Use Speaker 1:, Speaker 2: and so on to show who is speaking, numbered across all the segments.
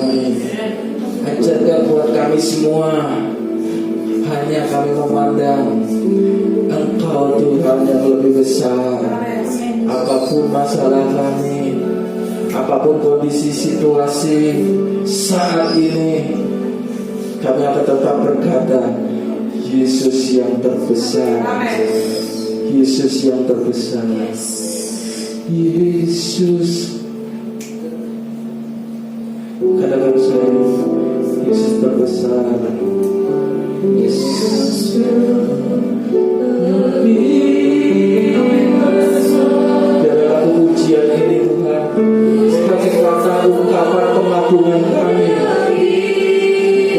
Speaker 1: kami. Ajarkan buat kami semua, hanya kami memandang Engkau Tuhan yang lebih besar. Apapun masalah kami, apapun kondisi situasi saat ini, kami akan tetap berkata, Yesus yang terbesar. Yesus yang terbesar. Yesus. Katakan saya, Yesus terbesar. Yesus biarlah ujian ini Tuhan sebagai kata ungkapan pengagungan kami.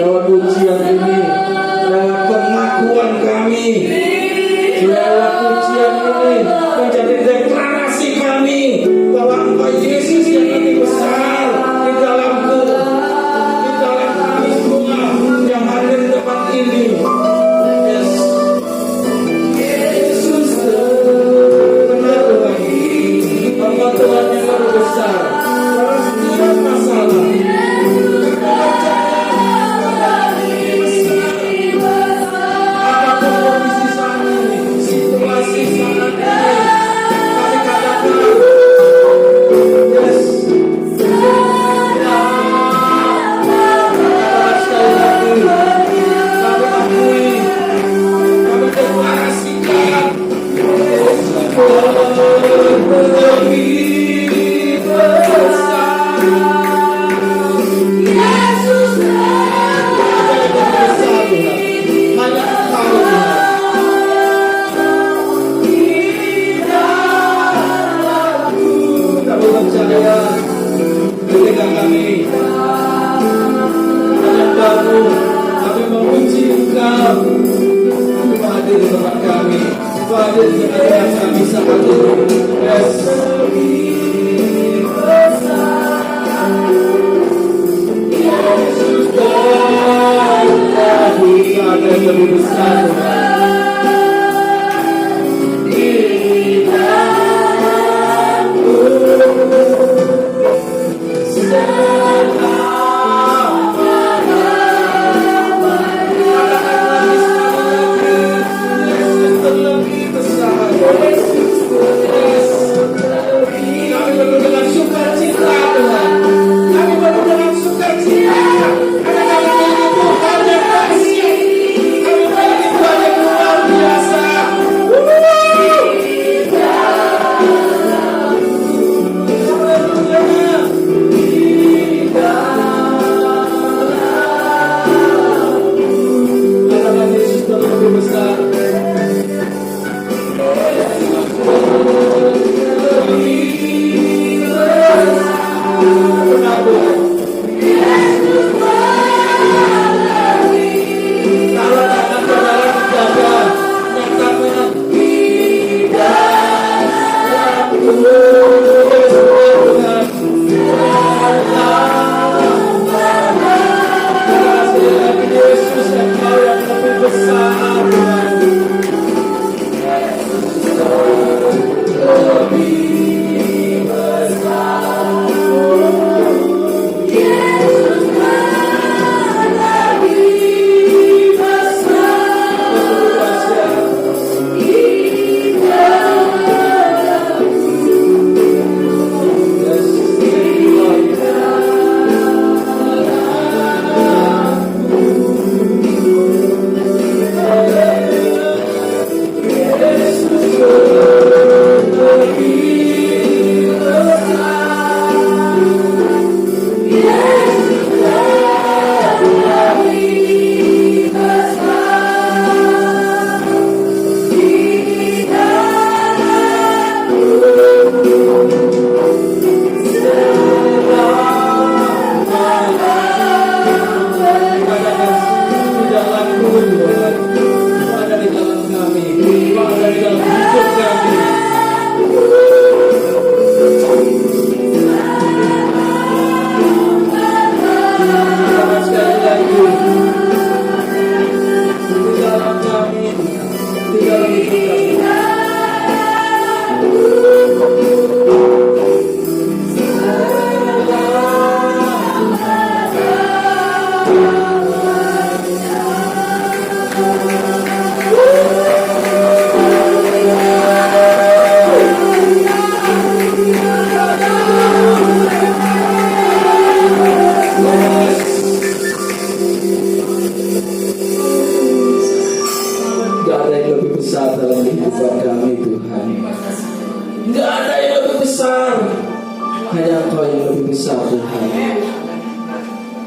Speaker 1: Lewat ujian ini, lewat pengakuan kami, lewat ujian ini menjadi deklarasi kami bahwa Engkau Yesus yang lebih besar di dalamku, di dalam kami semua yang hadir di tempat ini. Yes. Yesus benar lagi, Engkau Tuhan yang lebih besar. Dalam setiap masalah,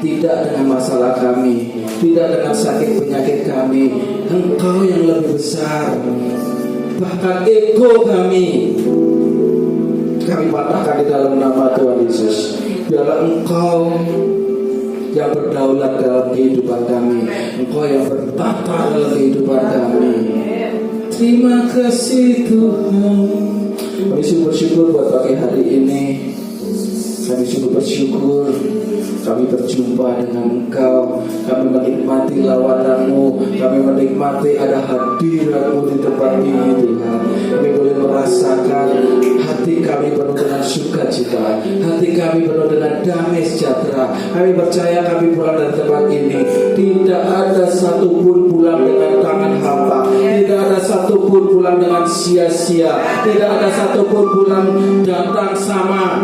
Speaker 1: tidak dengan masalah kami, tidak dengan sakit penyakit kami. Engkau yang lebih besar. Bahkan ego kami patahkan di dalam nama Tuhan Yesus. Biarlah Engkau yang berdaulat dalam kehidupan kami, Engkau yang bertata dalam kehidupan kami. Terima kasih Tuhan. Kami bersyukur buat pagi hari ini. Kami sungguh bersyukur kami berjumpa dengan Engkau. Kami menikmati lawatan-Mu. Kami menikmati ada hadirat-Mu di tempat ini Tuhan. Kami boleh merasakan hati kami penuh dengan sukacita, hati kami penuh dengan damai sejahtera. Kami percaya kami pulang dari tempat ini tidak ada satupun pulang dengan tangan hampa, tidak ada satupun pulang dengan sia-sia, tidak ada satupun pulang datang sama,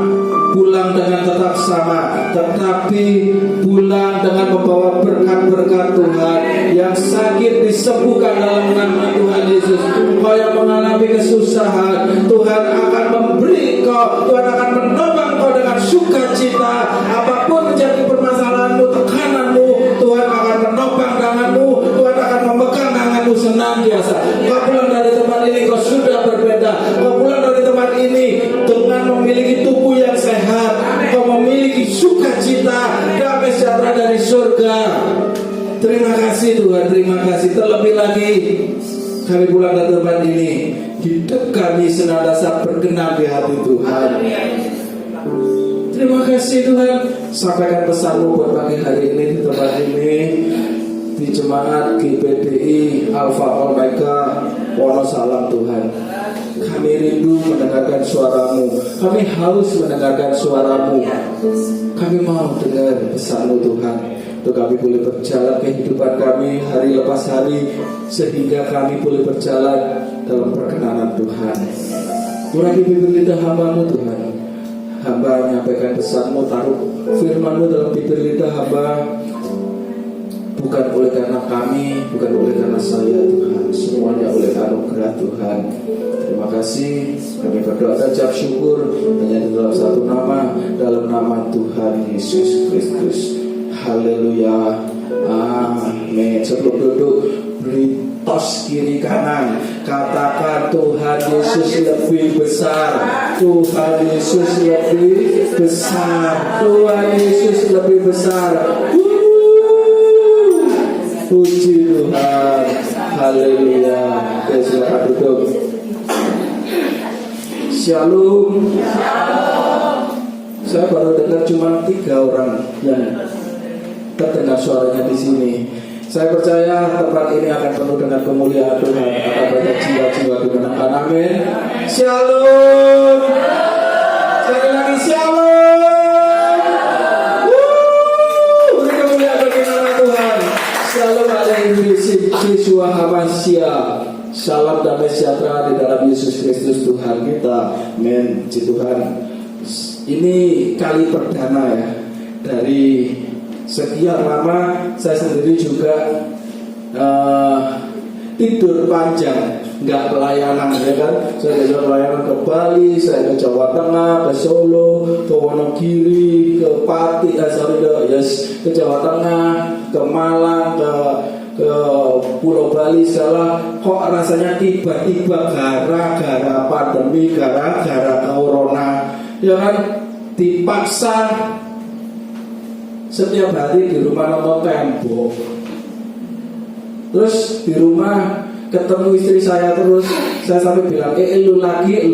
Speaker 1: pulang dengan tetap sama, tetapi pulang dengan membawa berkat-berkat Tuhan. Yang sakit disembuhkan dalam nama Tuhan Yesus. Engkau yang mengalami kesusahan, Tuhan akan memberi kau, Tuhan akan menopang kau dengan sukacita. Apapun menjadi permasalahanmu, tekananmu, Tuhan akan menopang tanganmu, Tuhan akan memegang tanganmu senantiasa. Kau pulang dari tempat ini, kau sudah berbeda. Kau pulang dari tempat ini dengan memiliki tubuh yang sehat. Kau memiliki sukacita, damai sejahtera dari surga. Terima kasih Tuhan, terima kasih. Terlebih lagi kami pulang dari tempat ini, hidup kami senantiasa berkenan di hati Tuhan. Terima kasih Tuhan. Sampaikan pesan-Mu buat pagi hari ini di tempat ini, di jemaat GPDI Alpha Omega Wonosalam Tuhan. Kami rindu mendengarkan suara-Mu. Kami haus mendengarkan suara-Mu. Kami mau dengar pesan-Mu Tuhan, untuk kami boleh berjalan kehidupan kami hari lepas hari, sehingga kami boleh berjalan dalam perkenanan Tuhan. Urapi bibir lidah hamba-Mu Tuhan. Hamba menyampaikan pesan-Mu, taruh firman-Mu dalam bibir lidah hamba. Bukan oleh karena kami, bukan oleh karena saya Tuhan, semuanya oleh anugerah Tuhan. Terima kasih. Kami berdoa dan ucap syukur hanya di dalam satu nama, dalam nama Tuhan Yesus Kristus. Haleluya. Amin. Sebelum duduk, beri tos kiri kanan, katakan Tuhan Yesus lebih besar. Tuhan Yesus lebih besar. Tuhan Yesus lebih besar. Puji Tuhan. Haleluya. Oke, silakan duduk. Shalom. Saya baru dengar cuma 3 orang yang terdengar suaranya di sini. Saya percaya tempat ini akan penuh dengan kemuliaan Tuhan. Akan banyak jiwa-jiwa dimenangkan. Amin. Shalom. Sekali lagi shalom. Beri kemuliaan bagi nama Tuhan. Shalom alaikum Yeshua HaMashiach. Salam damai sejahtera di dalam Yesus Kristus Tuhan kita. Amin. Puji Tuhan. Ini kali perdana ya, dari sekian lama saya sendiri juga tidur panjang, nggak pelayanan ya kan. Saya bisa pelayanan ke Bali, saya ke Jawa Tengah, ke Solo, ke Wonogiri, ke Pati, ke Jawa Tengah, ke Malang, ke Pulau Bali segala. Kok rasanya tiba-tiba gara-gara pandemi, gara-gara corona, ya kan, dipaksa setiap hari di rumah nonton tembok. Terus di rumah ketemu istri saya terus, saya sampai bilang lu lagi.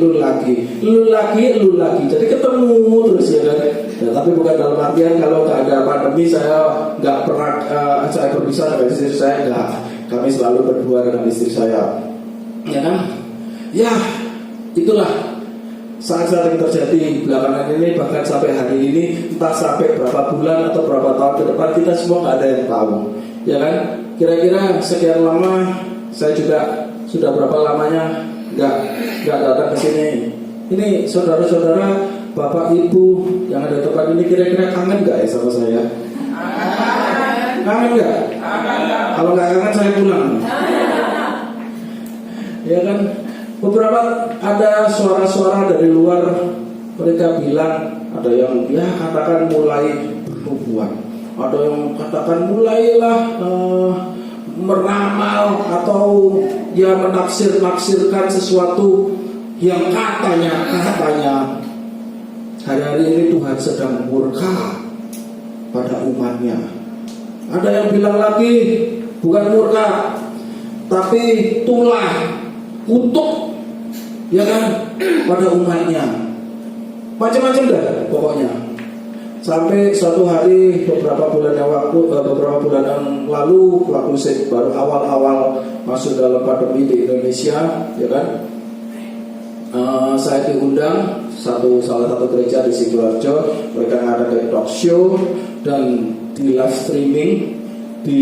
Speaker 1: Jadi ketemu terus ya kan. Ya, tapi bukan dalam artian kalau nggak ada pandemi saya nggak pernah saya berpisah dengan istri saya, nggak. Kami selalu berdua dengan istri saya, ya kan. Ya itulah saat-saat yang terjadi belakangan ini, bahkan sampai hari ini, entah sampai berapa bulan atau berapa tahun ke depan, kita semua nggak ada yang tahu, ya kan? Kira-kira sekian lama, saya juga sudah berapa lamanya nggak datang ke sini. Ini saudara-saudara, bapak ibu yang ada di tempat ini, kira-kira kangen nggak ya sama saya? Kangen nggak? Kalau nggak kangen saya pulang, ya kan? Beberapa ada suara-suara dari luar, mereka bilang ada yang ya katakan mulai berhubungan. ada yang katakan mulailah meramal atau ya menafsirkan sesuatu yang katanya hari-hari ini Tuhan sedang murka pada umatnya. Ada yang bilang lagi bukan murka, tapi tulah kutuk, ya kan, pada umatnya. Macam-macam dah pokoknya. Sampai suatu hari beberapa bulan yang lalu, waktu saya baru awal-awal masuk dalam pandemi di Indonesia, ya kan, saya diundang salah satu gereja di Sidoarjo. Mereka ngadain talk show dan di live streaming, di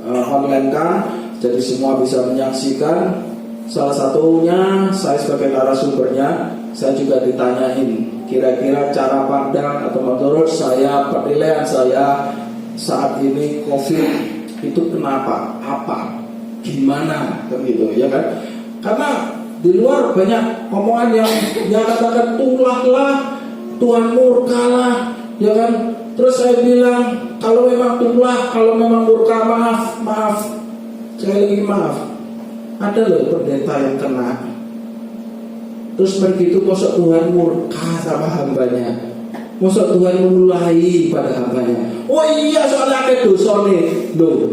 Speaker 1: online kan, jadi semua bisa menyaksikan. Salah satunya saya sebagai narasumbernya, saya juga ditanyain kira-kira cara pandang atau menurut saya, penilaian saya saat ini COVID itu kenapa, apa, gimana, begitu ya kan? Karena di luar banyak omongan yang katakan tulahlah, Tuhan murkalah, ya kan? Terus saya bilang kalau memang tulah, kalau memang murka, maaf, sekali lagi maaf. Ada loh pendeta yang kena. Terus begitu masa Tuhan murka sama hambanya, masa Tuhan mulai pada hambanya. Oh iya, soalnya ada dosa nih. Loh,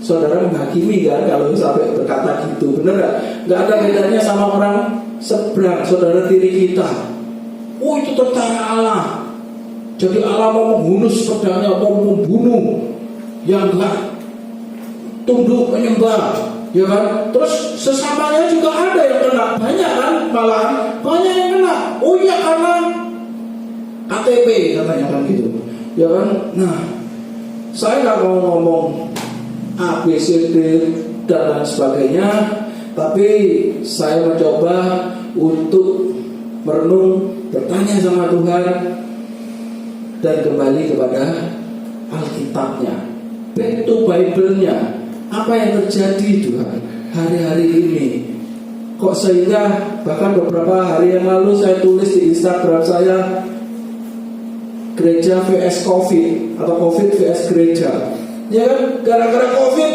Speaker 1: saudara menghakimi kan kalau sampai berkata gitu, bener gak? Gak ada bedanya sama orang seberang, saudara tiri kita. Oh itu tentara Allah. Jadi Allah mau menghunus pedangnya, mau membunuh yang gak tunduk menyembah, ya kan? Terus sesamanya juga ada yang kena, banyak kan, malah banyak yang kena. Oh iya, karena KTP katanya kan gitu, ya kan? Nah, saya nggak mau ngomong A, B, C, D dan lain sebagainya, tapi saya mencoba untuk merenung, bertanya sama Tuhan dan kembali kepada Alkitabnya, back to Bible-nya. Apa yang terjadi Tuhan hari-hari ini? Kok sehingga bahkan beberapa hari yang lalu saya tulis di Instagram saya, gereja vs COVID atau COVID vs gereja. Ya kan, gara-gara COVID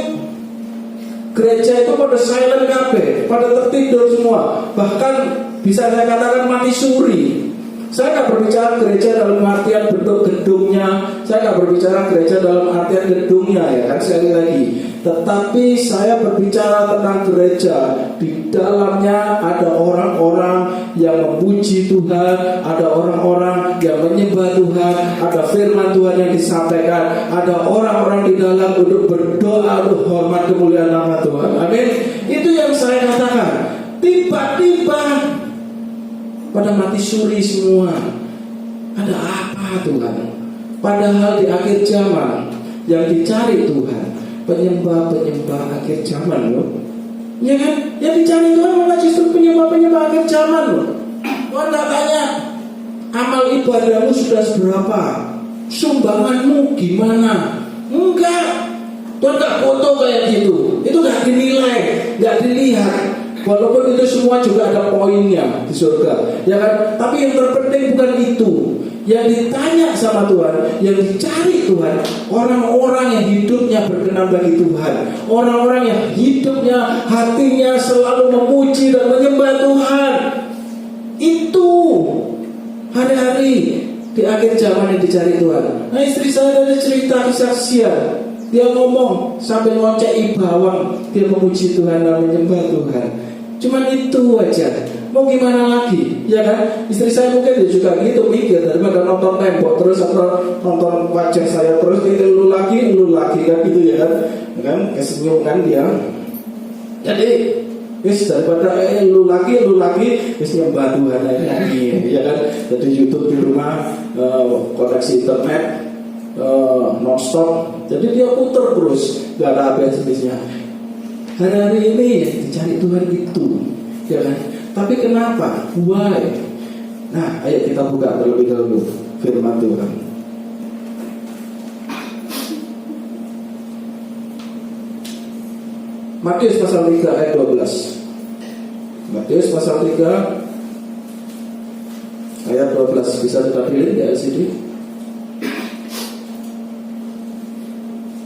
Speaker 1: gereja itu pada silent kabeh, pada tertidur semua. Bahkan bisa saya katakan mati suri. Saya nggak berbicara gereja dalam artian bentuk gedungnya, saya nggak berbicara gereja dalam artian gedungnya, ya kan, sekali lagi. Tetapi saya berbicara tentang gereja. Di dalamnya ada orang-orang yang memuji Tuhan, ada orang-orang yang menyembah Tuhan, ada firman Tuhan yang disampaikan, ada orang-orang di dalam untuk berdoa untuk hormat kemuliaan nama Tuhan. Amin. Itu yang saya katakan. Tiba-tiba pada mati suri semua. Ada apa Tuhan? Padahal di akhir zaman yang dicari Tuhan, penyembah-penyembah akhir zaman loh. Ya kan? Yang dicari Tuhan malah justru penyembah-penyembah akhir zaman loh. Tuhan tak tanya amal ibadahmu sudah seberapa, sumbanganmu gimana. Enggak. Tuhan gak foto kayak gitu. Itu gak dinilai, gak dilihat. Walaupun itu semua juga ada poinnya di surga, ya kan? Tapi yang terpenting bukan itu. Yang ditanya sama Tuhan, yang dicari Tuhan, orang-orang yang hidupnya berkenan bagi Tuhan, orang-orang yang hidupnya, hatinya selalu memuji dan menyembah Tuhan. Itu hari-hari di akhir zaman yang dicari Tuhan. Nah, istri saya dari cerita kesaksian, dia ngomong sambil ngoceki bawang, dia memuji Tuhan dan menyembah Tuhan. Cuman itu aja. Mau gimana lagi, ya kan? Istri saya mungkin juga gitu mikir, daripada nonton tembok terus atau nonton wajah saya terus, lu lagi kan gitu, ya kan? Kesenyuman dia. Jadi daripada lu lagi wis nyembah Tuhan lagi, ya kan? Jadi YouTube di rumah, koneksi internet non-stop. Jadi dia puter terus, gak ada habis-habisnya. Hari-hari ini dicari Tuhan itu, ya kan? Tapi kenapa? Why? Nah, ayo kita buka terlebih dahulu firman Tuhan. Matius pasal 3 ayat 12. Matius pasal 3 ayat 12. Bisa kita pilih di LCD.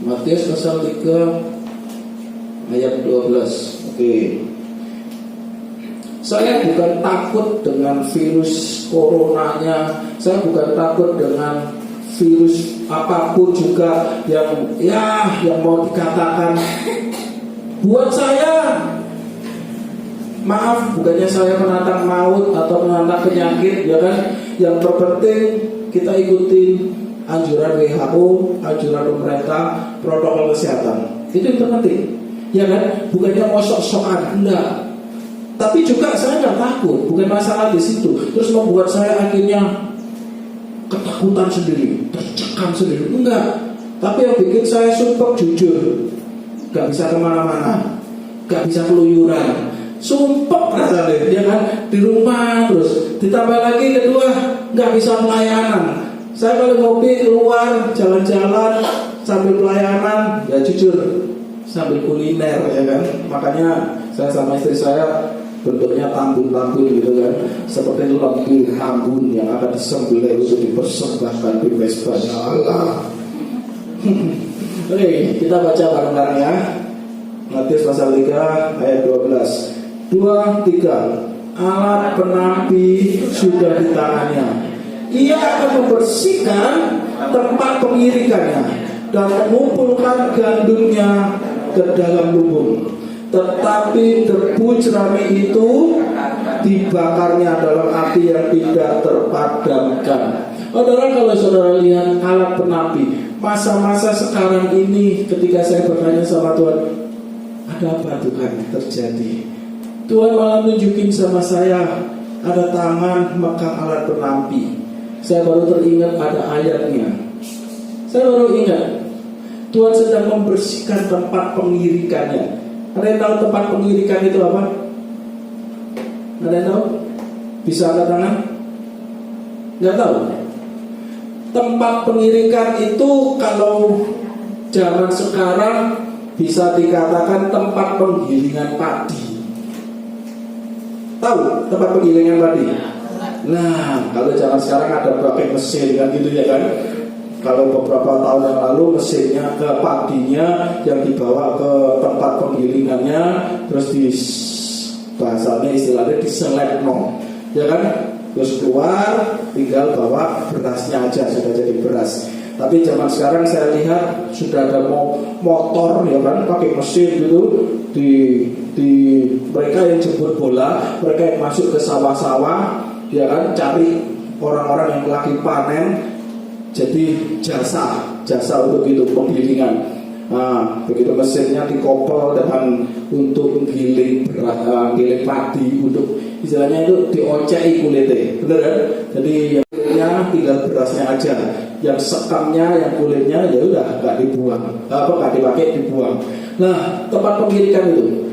Speaker 1: Matius pasal 3 ayat 12. Oke. Saya bukan takut dengan virus coronanya, saya bukan takut dengan virus apapun juga yang mau dikatakan. Buat saya, maaf, bukannya saya menantang maut atau menantang penyakit, ya kan? Yang terpenting kita ikutin anjuran WHO, anjuran pemerintah, protokol kesehatan. Itu yang terpenting, ya kan? Bukannya mau sok-sokan, enggak. Tapi juga saya nggak takut, bukan masalah di situ. Terus membuat saya akhirnya ketakutan sendiri, tercekam sendiri, enggak. Tapi yang bikin saya sumpah jujur, gak bisa kemana-mana, gak bisa keluyuran, sumpah rasanya, ya kan? Di rumah terus. Ditambah lagi kedua, gak bisa pelayanan. Saya kalau ngopi keluar jalan-jalan sambil pelayanan, ya jujur sambil kuliner, ya kan? Makanya saya sama istri saya bentuknya tambun-tambun gitu kan, seperti lembu tambun yang akan disembelih untuk dipersembahkan di mezbahnya Allah. Oke, kita baca bareng-bareng ya. Matius pasal 3 ayat 12. 2, 3. Alat penampi sudah di tangannya. Ia akan membersihkan tempat pengirikannya dan mengumpulkan gandumnya ke dalam lumbung. Tetapi debu jerami itu dibakarnya dalam api yang tidak terpadamkan. Saudara, kalau saudara lihat alat penapi, masa-masa sekarang ini ketika saya bertanya sama Tuhan, ada apa Tuhan terjadi? Tuhan malah nunjukin sama saya ada tangan megang alat penapi. Saya baru teringat ada ayatnya. Saya baru ingat Tuhan sedang membersihkan tempat pengirikannya. Ada yang tahu tempat pengirikan itu apa? Ada yang tahu? Bisa angkat tangan? Nggak tahu. Tempat pengirikan itu kalau zaman sekarang bisa dikatakan tempat penggilingan padi. Tahu tempat penggilingan padi? Nah, kalau zaman sekarang ada pakai mesin kan gitu ya kan? Kalau beberapa tahun yang lalu mesinnya ke padinya yang dibawa ke tempat penggilingannya, terus di bahasanya istilahnya diselekno, ya kan? Terus keluar tinggal bawa berasnya aja sudah jadi beras. Tapi zaman sekarang saya lihat sudah ada motor ya kan, pakai mesin gitu di mereka yang jemput bola, mereka yang masuk ke sawah-sawah, ya kan, cari orang-orang yang lagi panen. Jadi jasa untuk itu penggilingan. Nah, begitu mesinnya dikopel dengan untuk menggiling giling padi, untuk istilahnya itu diocei kulitnya, bener kan? Jadi yang tinggal berasnya aja, yang sekamnya, yang kulitnya ya udah nggak dibuang, nggak dipakai dibuang. Nah, tempat pengirikan itu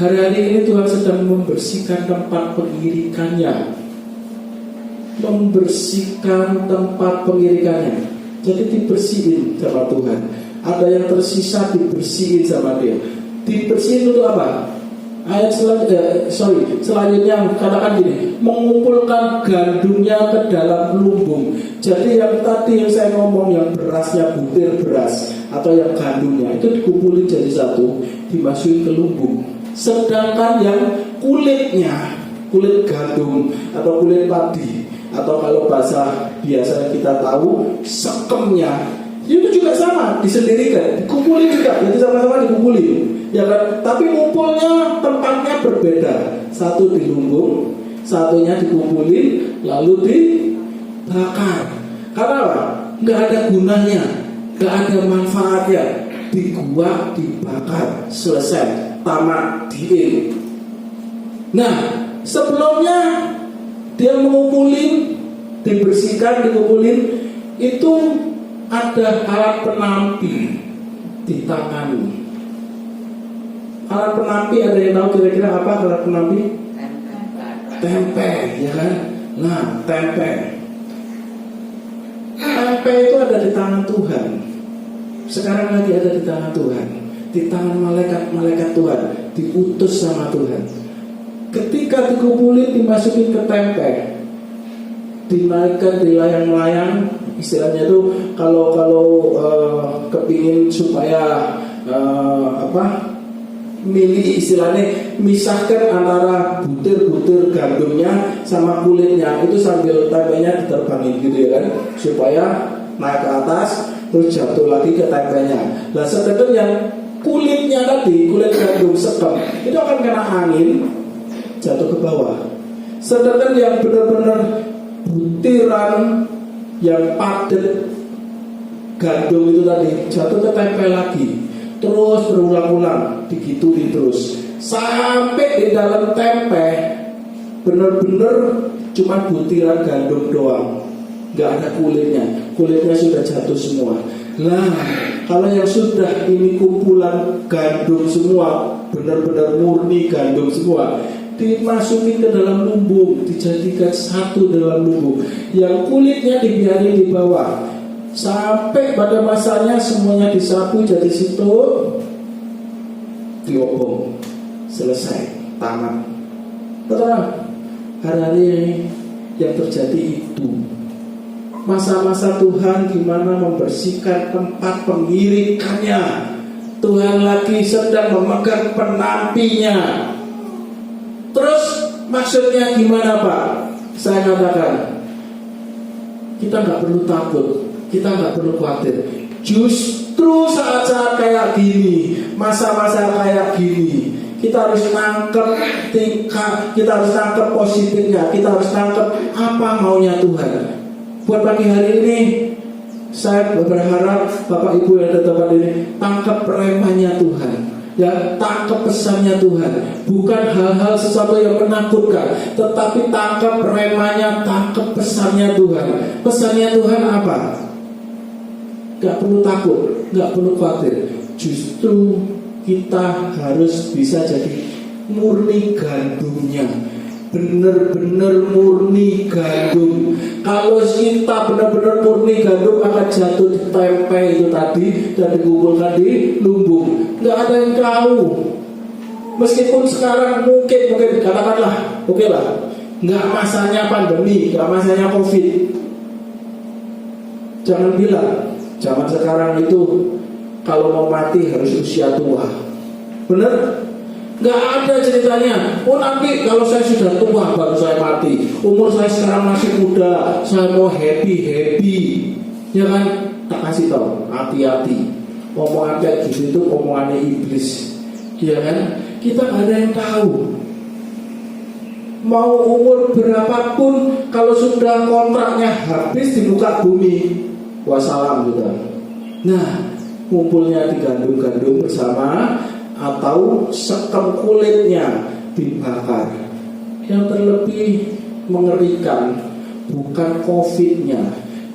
Speaker 1: hari-hari ini Tuhan sedang membersihkan tempat pengirikannya. Membersihkan tempat pengirikannya. Jadi dibersihin sama Tuhan. Ada yang tersisa dibersihin sama Dia. Dibersihin itu apa? Ayat selanjutnya katakan gini, mengumpulkan gandumnya ke dalam lumbung. Jadi yang tadi yang saya ngomong, yang berasnya butir beras atau yang gandumnya itu dikumpulin jadi satu, dimasukin ke lumbung. Sedangkan yang kulitnya, kulit gandum atau kulit padi, atau kalau bahasa biasa kita tahu sekemnya, itu juga sama, disendirikan, dikumpulin juga, jadi sama-sama dikumpulin, ya kan? Tapi ngumpulnya tempatnya berbeda, satu di lumbung, satunya dikumpulin lalu dibakar. Karena apa? Nggak ada gunanya, nggak ada manfaatnya. Diguak, dibakar, selesai, tamat, diin. Nah, sebelumnya dia mengumpulin, dibersihkan, dikumpulin, itu ada alat penampi di tangan. Alat penampi, ada yang tahu kira-kira apa alat penampi? Tempe, ya kan? Nah, tempe itu ada di tangan Tuhan. Sekarang lagi ada di tangan Tuhan, di tangan malaikat Tuhan, diutus sama Tuhan. Ketika dikumpulin, dimasukin ke tempe, dinaikkan di layang-layang. Istilahnya itu kalau kepingin ingin supaya istilahnya misahkan antara butir-butir gandumnya sama kulitnya, itu sambil tempenya diterbangin gitu ya kan, supaya naik ke atas terus jatuh lagi ke tempenya. Nah sedangkan yang kulitnya tadi, kulit gandum sekem itu akan kena angin jatuh ke bawah. Sedangkan yang benar-benar butiran yang padat gandum itu tadi jatuh ke tempe lagi, terus berulang-ulang digituin terus sampai di dalam tempe benar-benar cuma butiran gandum doang, nggak ada kulitnya sudah jatuh semua. Nah kalau yang sudah ini kumpulan gandum semua, benar-benar murni gandum semua, dimasukin ke dalam lumbung, dijadikan satu dalam lumbung, yang kulitnya dibiarin di bawah sampai pada masanya semuanya disapu jadi situ, diobong, selesai, tamat. Terang hari-hari ini yang terjadi itu masa-masa Tuhan gimana membersihkan tempat pengirikannya. Tuhan lagi sedang memegang penampinya. Terus maksudnya gimana Pak? Saya katakan kita nggak perlu takut, kita nggak perlu khawatir. Justru saat-saat kayak gini, masa-masa kayak gini, kita harus nangkep kita harus nangkep positifnya, kita harus nangkep apa maunya Tuhan. Buat pagi hari ini saya berharap Bapak Ibu yang ada tempat ini tangkap remahnya Tuhan. Ya, tangkap pesannya Tuhan. Bukan hal-hal sesuatu yang menakutkan, tetapi tangkap remahnya, tangkap pesannya Tuhan. Pesannya Tuhan apa? Gak perlu takut, gak perlu khawatir. Justru kita harus bisa jadi murni gandumnya, benar-benar murni gandum. Kalau kita benar-benar murni gandum akan jatuh di tempe itu tadi dan dikumpulkan di lumbung. Nggak ada yang tahu. Meskipun sekarang mungkin katakanlah, oke lah, nggak masanya pandemi, nggak masanya COVID. Jangan bilang zaman sekarang itu kalau mau mati harus usia tua. Bener? Nggak ada ceritanya. Oh nanti kalau saya sudah tua baru saya mati. Umur saya sekarang masih muda, saya mau happy. Ya kan? Tak kasih tahu, hati-hati. Omongan kayak gitu itu omongannya iblis. Ya kan? Kita nggak ada yang tahu. Mau umur berapapun, kalau sudah kontraknya habis di muka bumi, wassalam juga. Nah, kumpulnya di gandum-gandum bersama atau sekem kulitnya dibakar. Yang terlebih mengerikan bukan COVID-nya,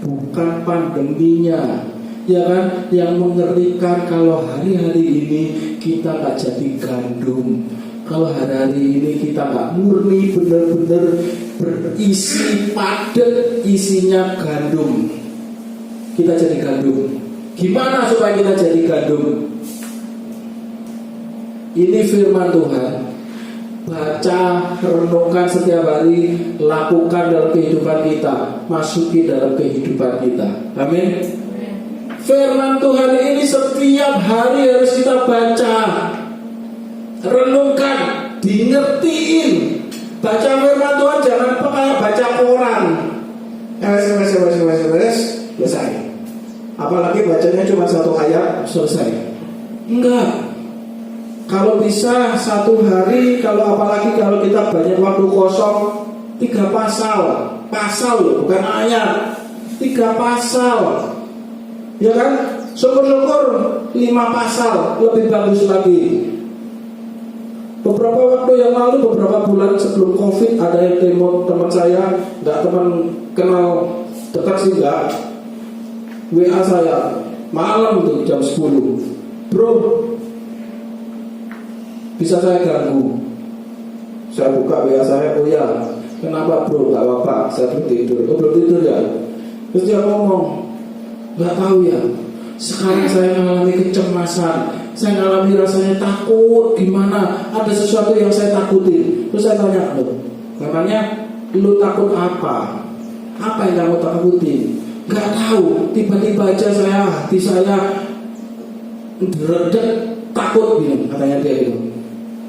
Speaker 1: bukan pandeminya, ya kan? Yang mengerikan kalau hari-hari ini kita gak jadi gandum, kalau hari-hari ini kita gak murni benar-benar berisi padat isinya gandum, kita jadi gandum. Gimana supaya kita jadi gandum? Ini firman Tuhan. Baca, renungkan setiap hari, lakukan dalam kehidupan kita, masuki dalam kehidupan kita. Amin. Firman Tuhan ini setiap hari harus kita baca, renungkan, dingertiin. Baca firman Tuhan jangan kayak baca koran. Selesai. Apalagi bacanya cuma satu ayat, selesai. Enggak. Kalau bisa satu hari, apalagi kalau kita banyak waktu kosong, 3 pasal loh, bukan ayat, 3 pasal, ya kan? Syukur-syukur 5 pasal, lebih bagus lagi. Beberapa waktu yang lalu, beberapa bulan sebelum COVID, ada yang teman saya, nggak teman kenal dekat sih nggak, WA saya malam tuh jam 10, bro, bisa saya ganggu? Saya buka WA saya, oh ya, kenapa bro? Gak apa-apa, saya belum tidur. Oh belum tidur ya? Terus dia ngomong, gak tahu ya, sekarang saya mengalami kecemasan, saya mengalami rasanya takut, gimana? Ada sesuatu yang saya takutin. Terus saya tanya, namanya lu takut apa? Apa yang kamu takutin? Gak tahu, tiba-tiba aja hati saya Deredek, takut gitu, katanya dia gitu.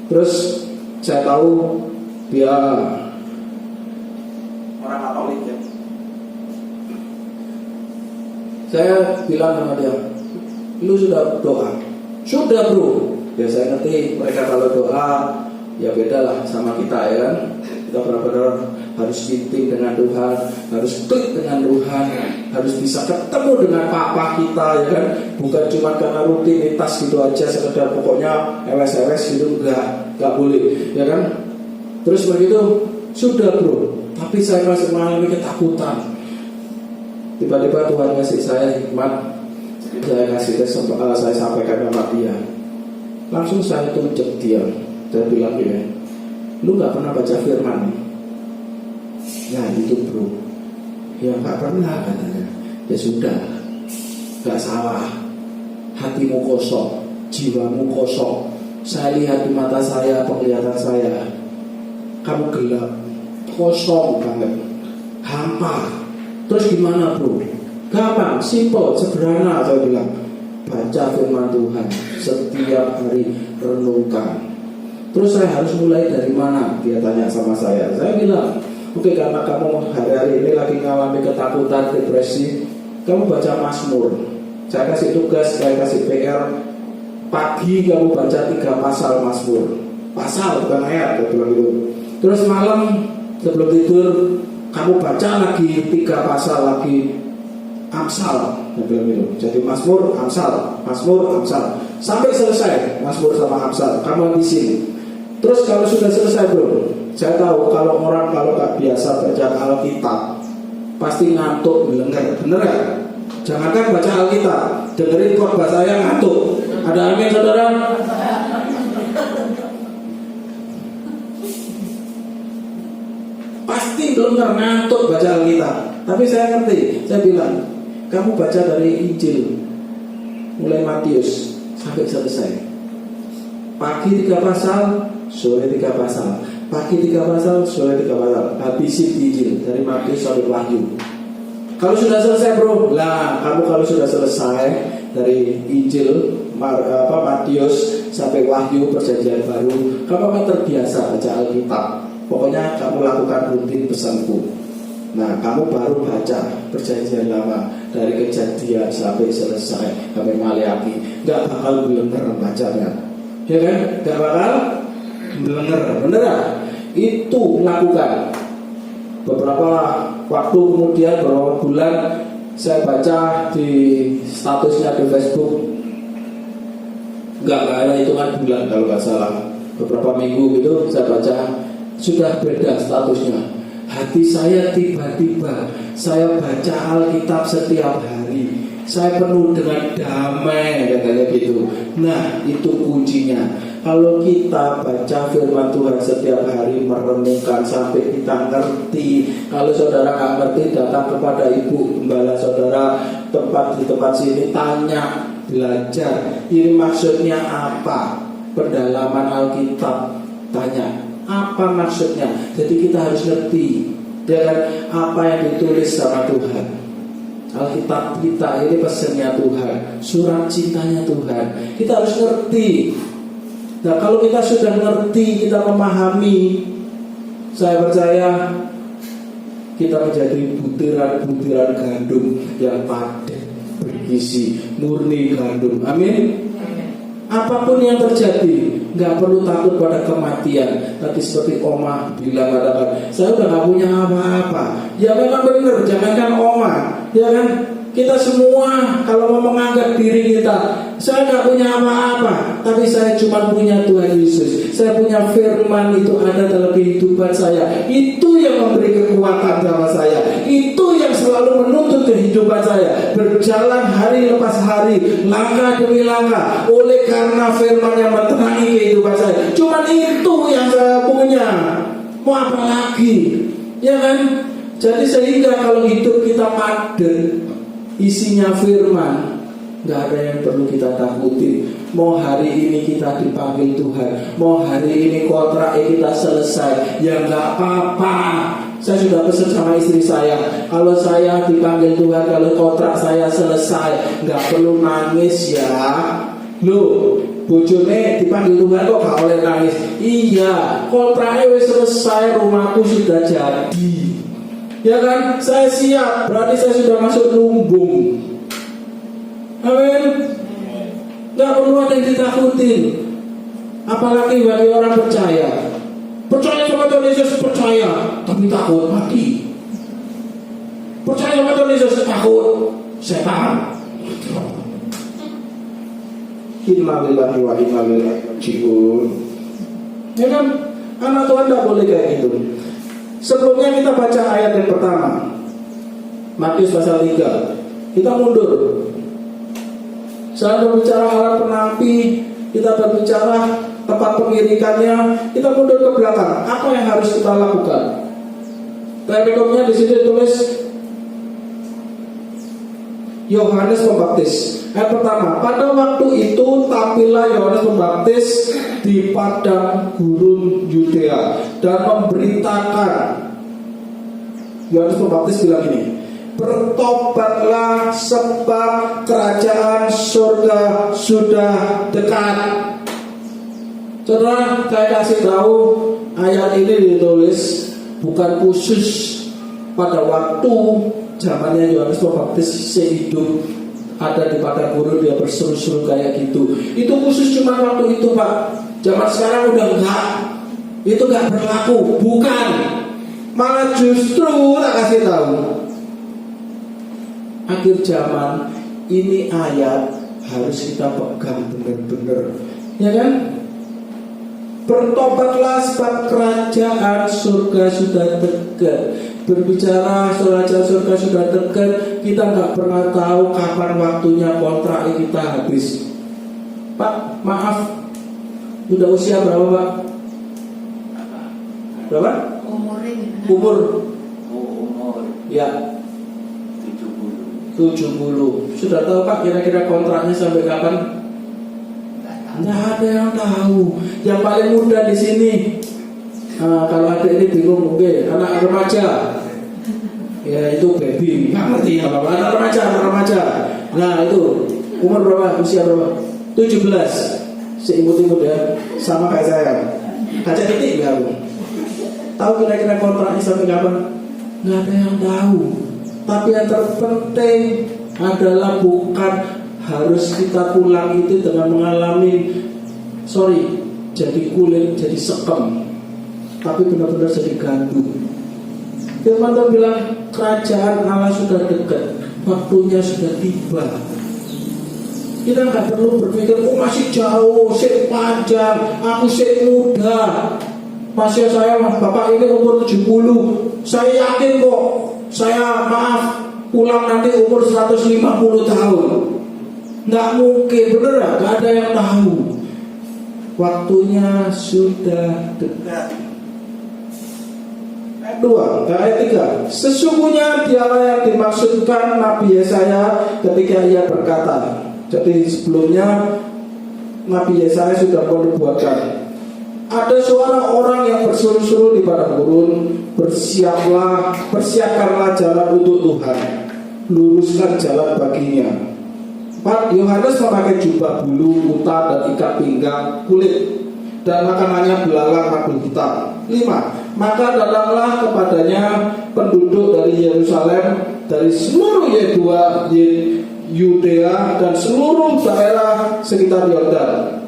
Speaker 1: Terus saya tahu dia orang Katolik ya. Saya bilang sama dia, lu sudah doa? Sudah bro. Ya saya ngerti mereka kalau doa ya beda lah sama kita ya kan. Kita benar-benar harus intim dengan Tuhan, harus klik dengan Tuhan, harus bisa ketemu dengan Papa kita ya kan. Bukan cuma karena rutinitas gitu aja, sekedar pokoknya ewes-ewes gitu, enggak boleh ya kan. Terus begitu sudah bro, tapi saya masih mengalami ketakutan. Tiba-tiba Tuhan kasih saya hikmat, saya sampaikan sama dia. Langsung saya tunjuk dia dan bilang gini, lu gak pernah baca firman nih? Ya itu bro. Ya gak pernah katanya. Ya sudah, gak salah. Hatimu kosong, jiwamu kosong. Saya lihat di mata saya, penglihatan saya, kamu gelap, kosong banget, hampa. Terus gimana bro? Gampang, simple, sederhana. Saya bilang, baca firman Tuhan setiap hari, renungkan. Terus saya harus mulai dari mana? Dia tanya sama saya. Saya bilang, oke, karena kamu hari-hari ini lagi mengalami ketakutan, depresi, kamu baca Mazmur. Saya kasih tugas, saya kasih PR. Pagi kamu baca 3 pasal Mazmur. Pasal bukan ayat, saya bilang gitu. Terus malam sebelum tidur kamu baca lagi 3 pasal lagi Amsal, saya bilang gitu. Jadi Mazmur, Amsal, Mazmur, Amsal, sampai selesai Mazmur sama Amsal. Kamu habisin. Terus kalau sudah selesai bro, saya tahu kalau orang kalau gak biasa baca Alkitab pasti ngantuk, bener gak? Jangankan baca Alkitab, dengerin khotbah saya ngantuk. Ada amin saudara? Pasti belum ngantuk baca Alkitab. Tapi saya ngerti, saya bilang, kamu baca dari Injil mulai Matius sampai selesai. Pagi 3 pasal, sore 3 pasal. Pagi 3 pasal, sore 3 pasal. Habisin Injil dari Matius sampai Wahyu. Kalau sudah selesai bro, lah kamu kalau sudah selesai dari Injil Matius sampai Wahyu perjanjian baru, kamu akan terbiasa baca Alkitab. Pokoknya kamu lakukan rutin pesanku. Nah, kamu baru baca perjanjian lama dari Kejadian sampai selesai sampai Maleakhi, nggak bakal bener bacanya, ya kan? Nggak bakal bener. Itu lakukan. Beberapa waktu kemudian, beberapa bulan, saya baca di statusnya di Facebook, nggak ada hitungan bulan kalau nggak salah. Beberapa minggu gitu saya baca, sudah beda statusnya. Hati saya tiba-tiba, saya baca Alkitab setiap hari, saya penuh dengan damai, katanya gitu. Nah, itu kuncinya. Kalau kita baca firman Tuhan setiap hari, merenungkan sampai kita ngerti. Kalau saudara nggak ngerti, datang kepada ibu gembala saudara di tempat sini, tanya, belajar. Ini maksudnya apa? Pendalaman Alkitab, tanya. Apa maksudnya? Jadi kita harus ngerti dengan apa yang ditulis sama Tuhan. Alkitab kita ini pesannya Tuhan, surat cintanya Tuhan. Kita harus ngerti. Nah, kalau kita sudah ngerti, kita memahami, saya percaya kita menjadi butiran-butiran gandum yang padat, bergizi, murni gandum. Amin. Apapun yang terjadi, nggak perlu takut pada kematian. Tadi seperti Oma bilang, katakan, saya udah nggak punya apa-apa. Ya memang benar, jangankan Oma, ya kan? Kita semua kalau mau menganggap diri kita, saya nggak punya apa-apa, tapi saya cuma punya Tuhan Yesus. Saya punya firman itu ada dalam kehidupan saya. Itu yang memberi kekuatan sama saya. Itu yang selalu menuntut kehidupan saya. Berjalan hari lepas hari, langkah demi langkah, oleh karena firman yang menerangi kehidupan saya. Cuma itu yang saya punya. Mau apa lagi? Ya kan? Jadi sehingga kalau hidup kita padat, isinya firman, nggak ada yang perlu kita takuti. Mau hari ini kita dipanggil Tuhan, mau hari ini kontrak kita selesai, ya nggak apa-apa. Saya sudah pesan sama istri saya, kalau saya dipanggil Tuhan, kalau kontrak saya selesai, nggak perlu nangis ya. Loh, bojone dipanggil Tuhan kok gak oleh nangis. Iya, kontraknya wis selesai, rumahku sudah jadi. Ya kan, saya siap, berarti saya sudah masuk lumbung. Amin. Gak perlu ada yang ditakutin. Apalagi bagi orang percaya. Percaya sama Tuhan Yesus, percaya, tapi takut mati. Percaya sama Tuhan Yesus, takut setan. Innalillahi wa inna ilaihi raji'un. Ya kan, anak Tuhan tidak boleh kayak gitu. Sebelumnya kita baca ayat yang pertama, Matius pasal 3. Kita mundur. Saya berbicara alat penampi, kita berbicara tempat pengirikannya, kita mundur ke belakang. Apa yang harus kita lakukan? Rekomnya di sini tulis Yohanes Pembaptis. Ayat pertama, pada waktu itu tampillah Yohanes Pembaptis di padang gurun Yudea dan memberitakan. Yohanes Pembaptis bilang ini, bertobatlah sebab kerajaan surga sudah dekat. Saudara, saya kasih tahu ayat ini ditulis bukan khusus pada waktu zamannya Yohanes Pembaptis hidup, ada di padang gurun dia berseru-seru kayak gitu. Itu khusus cuma waktu itu, Pak. Zaman sekarang udah enggak. Itu enggak berlaku, bukan. Malah justru tak kasih tahu. Akhir zaman ini ayat harus kita pegang benar-benar. Ya kan? Bertobatlah sebab kerajaan surga sudah dekat. Berbicara kerajaan surga sudah dekat, kita nggak pernah tahu kapan waktunya kontrak kita habis. Pak, maaf, udah usia berapa, Pak? Berapa? Umur. Ya, 70. Sudah tahu, Pak, kira-kira kontraknya sampai kapan? Nggak ada yang tahu. Yang paling muda di sini, kalau ada ini bingung mungkin anak remaja. Ya itu baby, nggak ngerti apa anak remaja. Nah itu umur berapa? Usia berapa? 17. Seimut-imut ya, sama kayak saya. Kaca titik nggak aku? Tahu kira-kira kontraknya sampai kapan? Nggak ada yang tahu. Tapi yang terpenting adalah bukan harus kita pulang itu dengan mengalami jadi kulit, jadi sekem, tapi benar-benar jadi gandum. Firman Tuhan bilang kerajaan Allah sudah dekat, waktunya sudah tiba. Kita nggak perlu berpikir masih jauh, masih panjang, aku masih muda. Masih saya, bapak ini umur 70. Saya yakin kok, saya pulang nanti umur 150 tahun. Nggak mungkin, bener ya? Nggak ada yang tahu. Waktunya sudah dekat. Ayat 2, ayat 3. Sesungguhnya dialah yang dimaksudkan Nabi Yesaya ketika ia berkata. Jadi sebelumnya Nabi Yesaya sudah menubuatkan. Ada seorang orang yang berseru-seru di padang gurun, persiapkanlah jalan untuk Tuhan, luruskan jalan baginya. Pak, Yohanes memakai jubah bulu, unta dan ikat pinggang kulit, dan makanannya belalang madu hitam. 5. Maka datanglah kepadanya penduduk dari Yerusalem, dari seluruh Yudea dan seluruh daerah sekitar Yordan.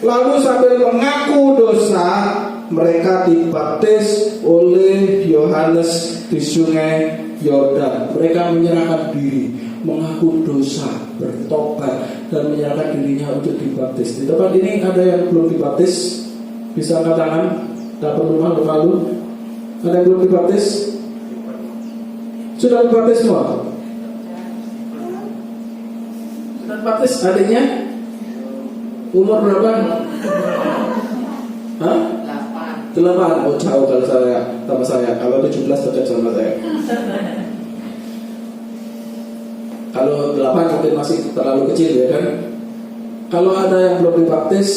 Speaker 1: Lalu sambil mengaku dosa, mereka dibaptis oleh Yohanes di sungai Yordan. Mereka menyerahkan diri, mengaku dosa, bertobat, dan menyerahkan dirinya untuk dibaptis. Di tempat ini ada yang belum dibaptis? Bisa angkat tangan? Tak perlu malu-malu. Ada yang belum dibaptis? Sudah dibaptis semua? Sudah dibaptis adiknya? Umur berapa? Hah? 8. Oh jauh kalau sama saya. Kalau 17 cocok sama saya. Kalau 8 mungkin masih terlalu kecil ya kan. Kalau ada yang belum dibaptis,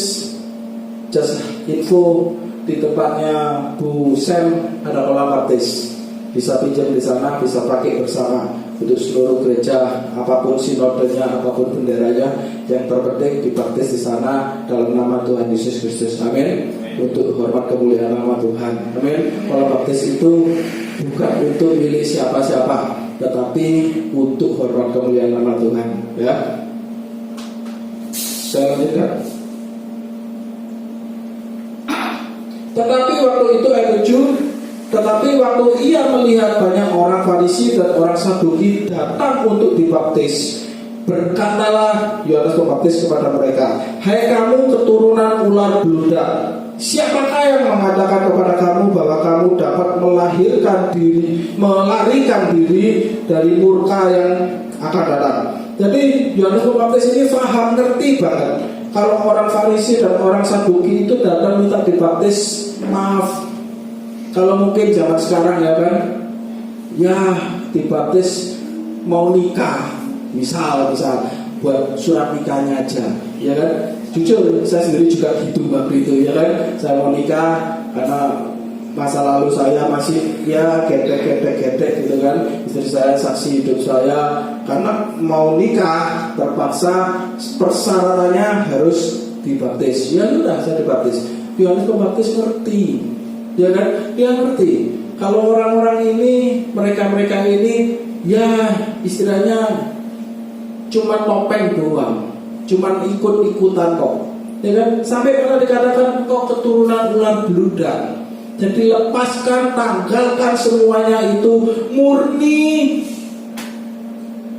Speaker 1: just info di tempatnya Bu Sam ada kolam baptis. Bisa pinjam di sana, bisa pakai bersama. untuk seluruh gereja, apapun sinodenya, apapun benderanya, yang terpenting dibaptis di sana dalam nama Tuhan Yesus Kristus. Amin. Untuk hormat kemuliaan nama Tuhan. Amin. Kalau baptis itu bukan untuk milih siapa-siapa, tetapi untuk hormat kemuliaan nama Tuhan. Ya. Saya lanjutkan. Tetapi waktu itu ayat 7, tetapi waktu ia melihat banyak orang Farisi dan orang Saduki datang untuk dibaptis, berkatalah Yohanes Pembaptis kepada mereka, hai kamu keturunan ular beludak, siapakah yang mengatakan kepada kamu bahwa kamu dapat melarikan diri dari murka yang akan datang? Jadi Yohanes Pembaptis ini paham, ngerti banget kalau orang Farisi dan orang Saduki itu datang minta dibaptis. Maaf, kalau mungkin zaman sekarang ya kan, ya dibaptis mau nikah, misal buat surat nikahnya aja, ya kan. Jujur saya sendiri juga gitu waktu itu, ya kan. Saya mau nikah karena masa lalu saya masih ya gedek gitu kan. Istri saya saksi hidup saya, karena mau nikah terpaksa persyaratannya harus dibaptis. Ya udah saya dibaptis. Yohanes Pembaptis ngerti, ya kan? Dia ngerti kalau orang-orang ini, mereka ini ya istilahnya cuma topeng doang, cuma ikut-ikutan kok, ya kan? Sampai karena dikatakan kok keturunan ular beludak. Jadi lepaskan, tanggalkan semuanya itu, murni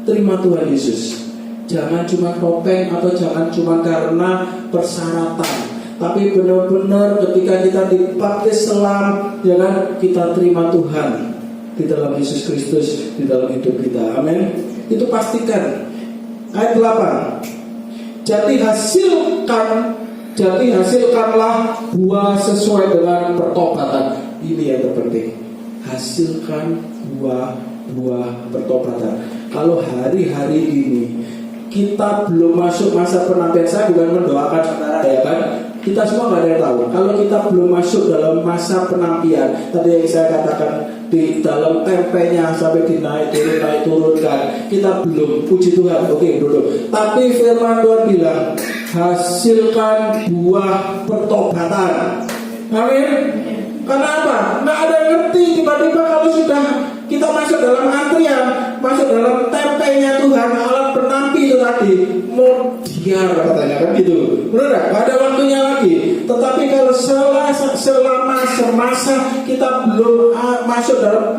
Speaker 1: terima Tuhan Yesus. Jangan cuma topeng atau jangan cuma karena persyaratan, tapi benar-benar ketika kita dibaptis selam, ya kan, kita terima Tuhan di dalam Yesus Kristus di dalam hidup kita. Amin. Itu pastikan. Ayat 8. Jadi hasilkanlah buah sesuai dengan pertobatan. Ini yang terpenting. Hasilkan buah pertobatan. Kalau hari-hari ini kita belum masuk masa penantian, saya bukan mendoakan saudara, ya kan. Kita semua nggak ada yang tahu. Kalau kita belum masuk dalam masa penantian, tadi yang saya katakan di dalam tempenya sampai dinaik turunkan, kita belum. Puji Tuhan. Oke, dulu. Tapi firman Tuhan bilang, hasilkan buah pertobatan. Amin. Kenapa? Nggak ada yang ngerti. Tiba-tiba kalau sudah kita masuk dalam antrian, masuk dalam tempenya Tuhan, alat penampi itu tadi, mau diar katanya kan gitu. Benar nggak ada waktunya lagi. Tetapi kalau selama semasa kita belum masuk dalam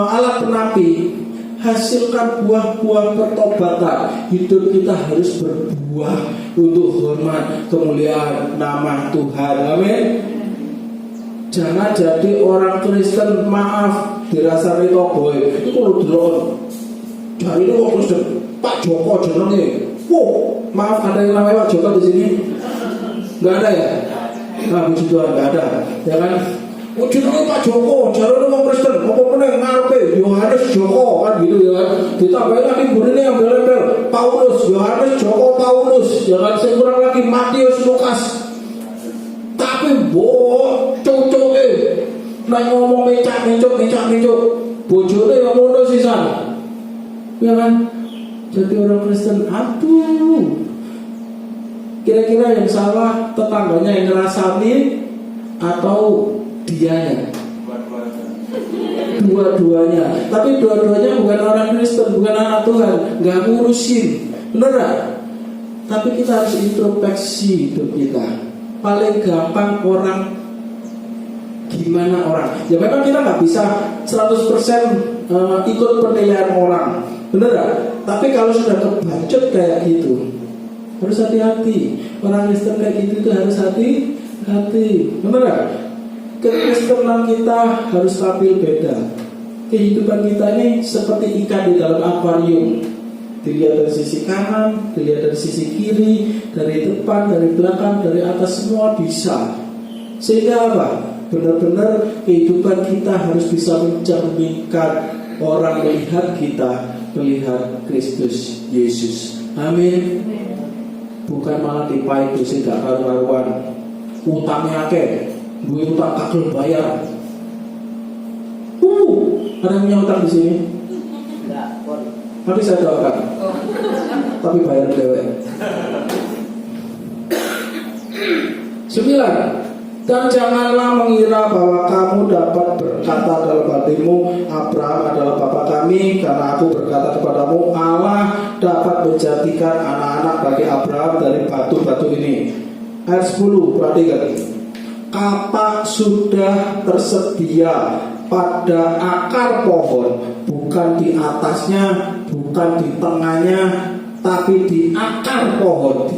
Speaker 1: alat penampi, hasilkan buah-buah pertobatan. Hidup kita harus berbuah untuk hormat kemuliaan nama Tuhan. Amin. Jangan jadi orang Kristen, maaf, dirasa retoboy. Itu kalau dulu dari itu orang Kristen, Pak Joko jenenge. Wow, maaf, ada yang namanya Pak Joko di sini? Nggak ada ya? Nah, puji Tuhan, nggak ada. Ya kan? Oh, jenenge Pak Joko, jalan orang Kristen. Apa meneh ngarepe Yohanes Joko kan gitu ya kan? Ditambahin lagi burine yang bel-bel Paulus, Yohanes Joko Paulus. Jangan saya kurang lagi Matius Lukas. Tapi cocok nek ngomong mecak-mecuk bojone yang ngono sisan. Ya kan? Jadi orang Kristen, aduh. Kira-kira yang salah tetangganya yang ngerasain atau dianya? Dua-duanya. Tapi dua-duanya bukan orang Kristen, bukan anak Tuhan, nggak ngurusin. Bener gak? Tapi kita harus introspeksi hidup kita. Paling gampang orang, gimana orang? Ya memang kita nggak bisa 100% ikut penilaian orang, bener gak? Tapi kalau sudah kebacut kayak gitu, harus hati-hati. Orang Kristen kayak gitu itu harus hati-hati, bener gak? Kekristenan kita harus stabil beda. Kehidupan kita ini seperti ikan di dalam akuarium. Dilihat dari sisi kanan, dilihat dari sisi kiri, dari depan, dari belakang, dari atas, semua bisa. Sehingga apa? Benar-benar kehidupan kita harus bisa mencerminkan orang melihat kita, melihat Kristus Yesus. Amin. Bukan malah dipahit dosa gak karuan, utangnya akeh, duit utang kagel bayar. Ada yang punya utang di sini? Nanti saya doakan. Tapi bayar dewe. 9. Dan janganlah mengira bahwa kamu dapat berkata dalam hatimu, Abraham adalah bapa kami, karena aku berkata kepadamu, Allah dapat menjadikan anak-anak bagi Abraham dari batu-batu ini. Ayat 10, perhatikan. Kapak sudah tersedia pada akar pohon, bukan di atasnya, bukan di tengahnya, tapi di akar pohon.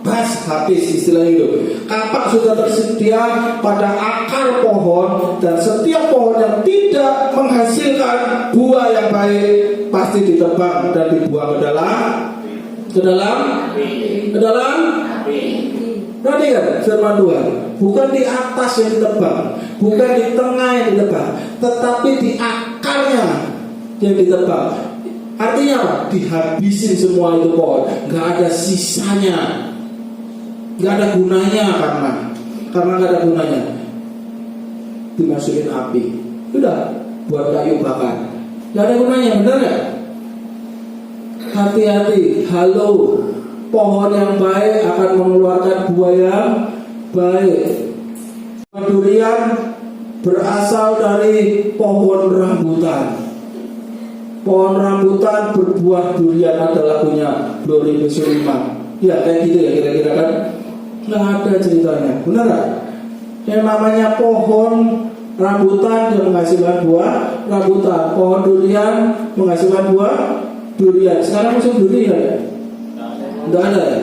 Speaker 1: Ditebas habis, istilah itu. Kapak sudah tersedia pada akar pohon, dan setiap pohon yang tidak menghasilkan buah yang baik pasti ditebang dan dibuang ke dalam. Perhatikan firman Tuhan. Bukan di atas yang ditebang, bukan di tengah yang ditebang, tetapi di akarnya yang ditebang. Artinya apa? Dihabisin semua itu pohon, nggak ada sisanya, nggak ada gunanya, karena nggak ada gunanya. Dimasukin api, udah buat kayu bakar, nggak ada gunanya, benar nggak? Hati-hati, halo. Pohon yang baik akan mengeluarkan buah yang baik. Durian berasal dari pohon rambutan. Pohon rambutan berbuah durian adalah punya Glory Besuliman. Ya kayak gitu ya kira-kira kan. Nggak ada ceritanya, benar gak? Yang namanya pohon rambutan yang menghasilkan buah rambutan. Pohon durian menghasilkan buah durian. Sekarang musim durian ya? Nggak ada ya?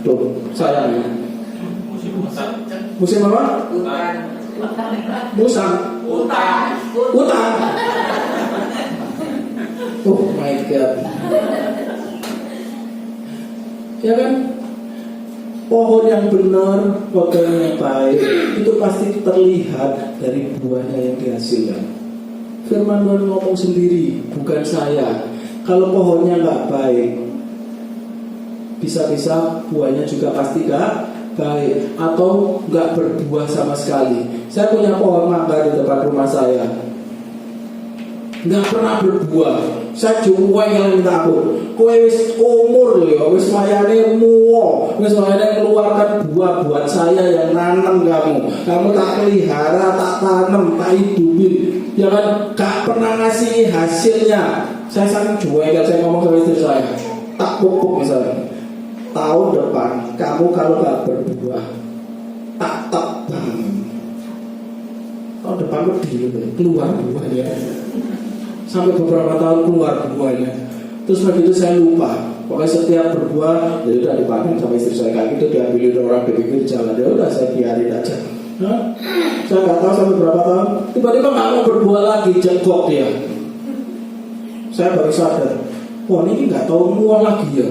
Speaker 1: Tuh, sayang ya. Musim apa? Utang. Oh my God. Ya kan? Pohon yang benar, pohon yang baik, itu pasti terlihat dari buahnya yang dihasilkan. Firman Tuhan ngomong sendiri, bukan saya. Kalau pohonnya nggak baik, bisa-bisa buahnya juga pasti gak baik atau gak berbuah sama sekali. Saya punya pohon mangga di depan rumah saya, gak pernah berbuah. Saya cuek yang minta aku, kowe wis umur loh ya, wis wayane muo, wis wayane mengeluarkan buah buat saya yang nanam kamu tak pelihara, tak tanam, tak hidupin, ya kan, gak pernah ngasih hasilnya. Saya sangat cuek kan, saya ngomong sama istri saya, tak pupuk misalnya. Tahun depan kamu kalau gak berbuah tak tebang. Tahun depan keluar buahnya. Sampai beberapa tahun keluar buahnya. Terus begitu saya lupa. Pokoknya setiap berbuah ya udah dipanen sama istri saya kayak gitu, diambilin orang di pinggir jalan, ya udah saya biarin aja. Saya nggak tahu sampai berapa tahun. Tiba-tiba nggak mau berbuah lagi, jengkok dia. Saya baru sadar, wah ini nggak tahu mual lagi ya.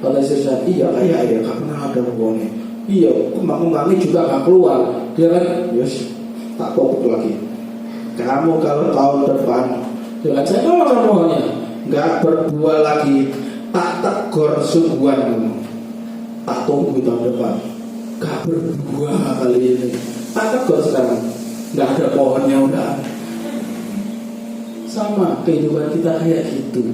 Speaker 1: Kata istri saya, iya gak pernah ada buahnya. Iya, kembang-kembangnya juga gak keluar. Dia kan, yes, tak popok lagi. Kamu kalau tahun depan, ya kan, saya ngomong sama pohonnya, gak berbuah lagi, tak tegur sungguhan kamu. Tak tunggu tahun depan, gak berbuah kali ini. Tak tegur sekarang, gak ada pohonnya udah. Sama kehidupan kita kayak gitu.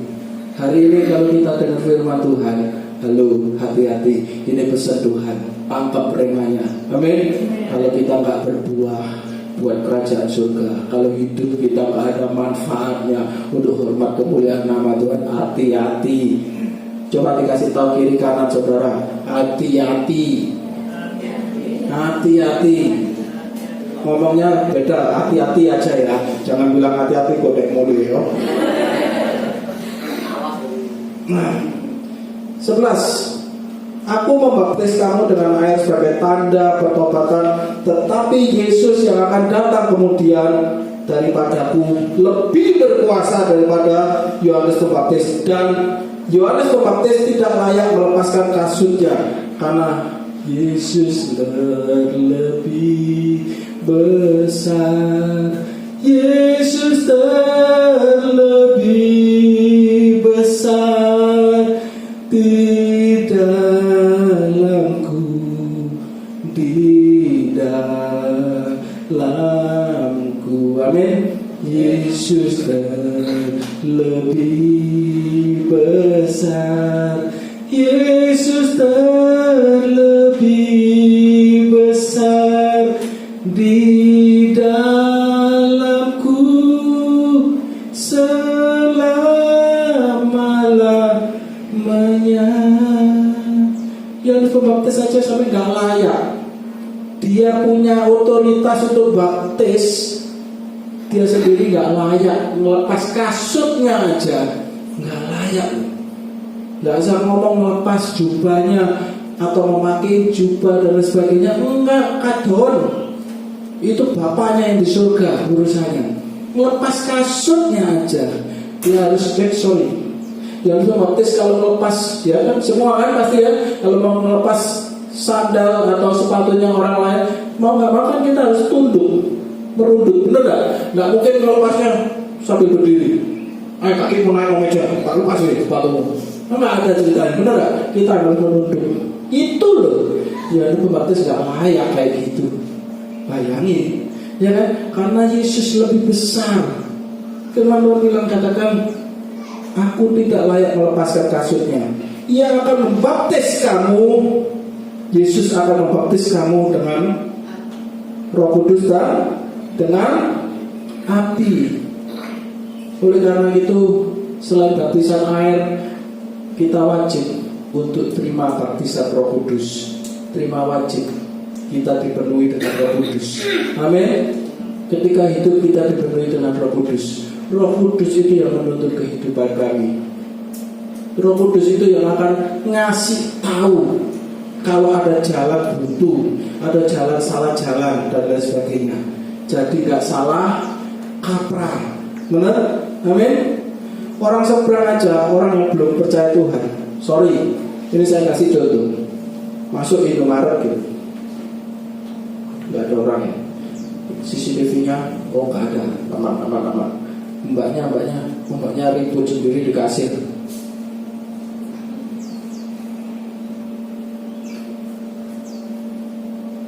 Speaker 1: Hari ini kalau kita dengar firman Tuhan, halo, hati-hati, ini pesan Tuhan, tangkap remanya. Amin. Kalau kita nggak berbuah buat kerajaan surga, kalau hidup kita nggak ada manfaatnya untuk hormat kemuliaan nama Tuhan, hati-hati. Coba dikasih tahu kiri kanan saudara, hati-hati. Ngomongnya beda, hati-hati aja ya. Jangan bilang hati-hati godek mulu ya. 11. Aku membaptis kamu dengan air sebagai tanda pertobatan, tetapi Yesus yang akan datang kemudian daripadaku lebih berkuasa daripada Yohanes Pembaptis, dan Yohanes Pembaptis tidak layak melepaskan kasutnya, karena Yesus lebih besar. Yesus terlebih besar di dalamku, di dalamku. Amin. Yesus terlebih lebih besar. Yesus terlebih besar di dalamku selama-lamanya. Yohanes Pembaptis saja sampai gak layak. Dia punya otoritas untuk baptis, dia sendiri gak layak. Melepas kasutnya aja gak layak. Gak usah ngomong melepas jubahnya atau memakai jubah dan sebagainya. Enggak, kadon. Itu bapaknya yang di surga urusannya. Melepas kasutnya aja dia harus sorry. Yang Pembaptis kalau melepas, ya kan semua kan pasti ya, kalau mau melepas sandal atau sepatunya orang lain, mau nggak mau kan kita harus tunduk, merunduk, bener nggak? Nggak mungkin melepasnya sambil berdiri. Ayo kakimu naik meja, tak lepas nih sepatumu. Nggak ada ceritanya, bener nggak? Kita harus merunduk. Itu loh, ya itu Pembaptis nggak layak kayak gitu. Bayangin, ya kan? Karena Yesus lebih besar. Firman Tuhan bilang, katakan, aku tidak layak melepaskan kasutnya. Ia akan membaptis kamu. Yesus akan membaptis kamu dengan Roh Kudus dan dengan api. Oleh karena itu, selain baptisan air, kita wajib untuk terima baptisan Roh Kudus. Terima wajib, kita dipenuhi dengan Roh Kudus. Amin. Ketika hidup kita dipenuhi dengan Roh Kudus. Roh Kudus itu yang menuntun kehidupan kami. Roh Kudus itu yang akan ngasih tahu kalau ada jalan buntu, ada jalan salah jalan dan lain sebagainya. Jadi gak salah kaprah. Benar? Amin. Orang seberang aja, orang yang belum percaya Tuhan. Sorry, ini saya kasih contoh. Masuk Indomaret gitu, gak ada orang ya. CCTV-nya, oh gak ada. Aman. Mbaknya ribut sendiri di kasir.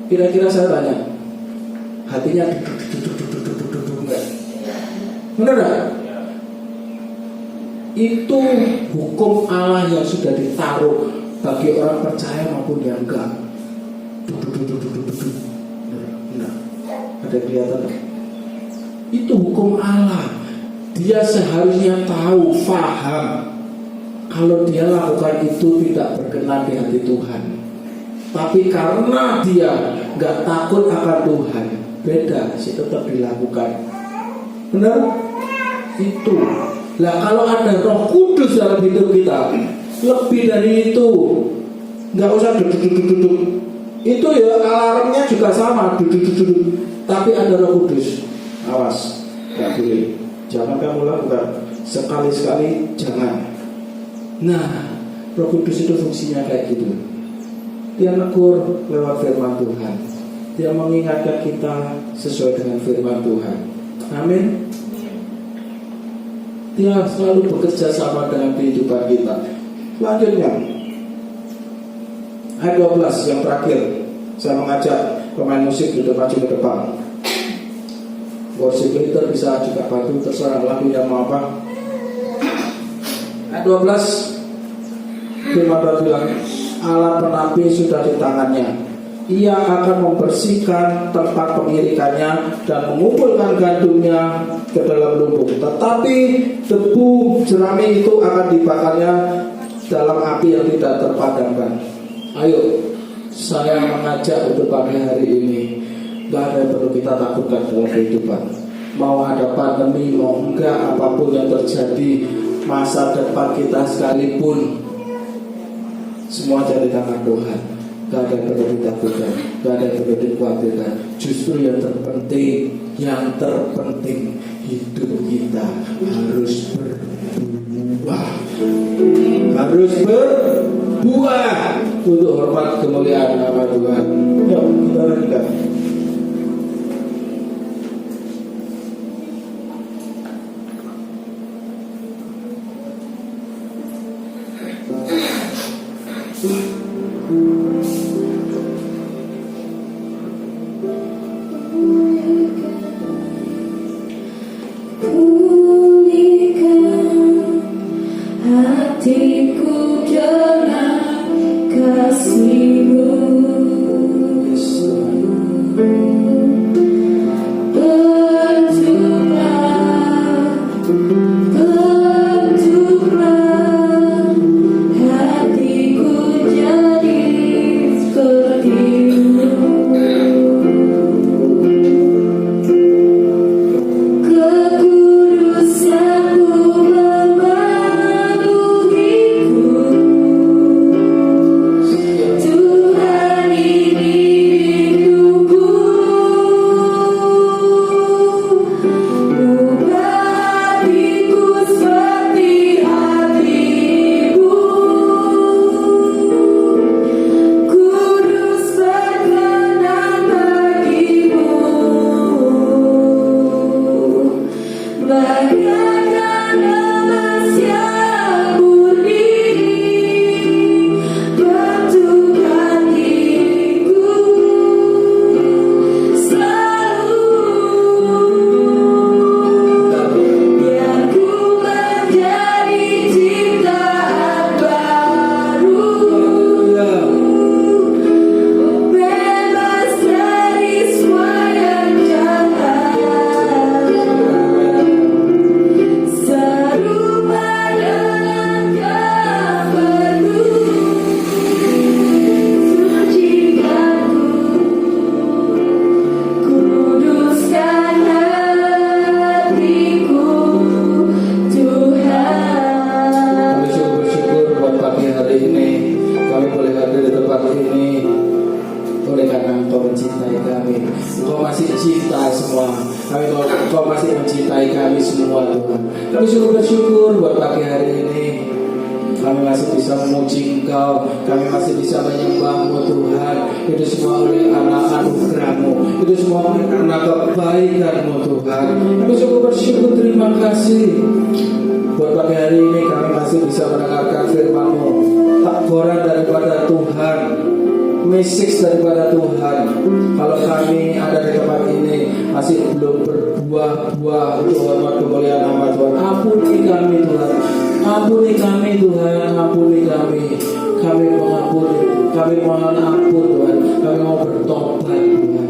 Speaker 1: Kira-kira saya tanya, hatinya duduk enggak? Benar enggak? Itu hukum Allah yang sudah ditaruh bagi orang percaya maupun yang enggak. Nah, ada kelihatan? Itu hukum Allah. Dia seharusnya tahu, faham kalau dia lakukan itu tidak berkenan di hati Tuhan. Tapi karena dia gak takut akan Tuhan, beda sih, tetap dilakukan. Benar? Itu. Lah kalau ada Roh Kudus dalam hidup kita, lebih dari itu, gak usah duduk. Itu ya alarmnya juga sama, duduk. Tapi ada Roh Kudus, awas, gak boleh. Jangan kamu lakukan. Sekali-sekali jangan. Nah, Roh Kudus itu fungsinya kayak gitu. Dia menegur lewat firman Tuhan. Dia mengingatkan kita sesuai dengan firman Tuhan. Amin. Dia selalu bekerja sama dengan kehidupan kita. Selanjutnya, ayat 12 yang terakhir. Saya mengajak pemain musik duduk maju ke depan. Worship leader bisa juga bantu, terserah lagunya mau apa. Ayat 12, firman Tuhan bilang, alat penapi sudah di tangannya. Ia akan membersihkan tempat pengirikannya dan mengumpulkan gandumnya ke dalam lumbung. Tetapi debu jerami itu akan dibakarnya dalam api yang tidak terpadamkan. Ayo, saya mengajak untuk pagi hari ini, gak ada yang perlu kita takutkan dalam kehidupan. Mau ada pandemi, mau enggak, apapun yang terjadi, masa depan kita sekalipun, semua jadi tangan Tuhan. Gak ada yang perlu ditakutkan, gak ada yang perlu dikhawatirkan. Justru yang terpenting hidup kita harus berbuah. Harus berbuah untuk hormat kemuliaan nama Tuhan. Yuk kita lanjutkan.
Speaker 2: Pulihkan
Speaker 1: Engkau masih mencintai kami semua Tuhan. Kami sungguh bersyukur buat pagi hari ini. Kami masih bisa memuji Engkau, kami masih bisa menyembah-Mu Tuhan. Itu semua oleh anugerah-Mu, itu semua oleh karena kebaikan-Mu Tuhan. Kami sungguh bersyukur, terima kasih. Buat pagi hari ini kami masih bisa mendengarkan firman-Mu, takbiran daripada Tuhan, message daripada Tuhan. Kalau kami ada di tempat ini masih belum berbuah-buah untuk hormat kemuliaan nama Tuhan, ampuni kami Tuhan, ampuni kami Tuhan, ampuni kami. Kami mengampuni, kami mohon ampun Tuhan, kami mau bertobat Tuhan.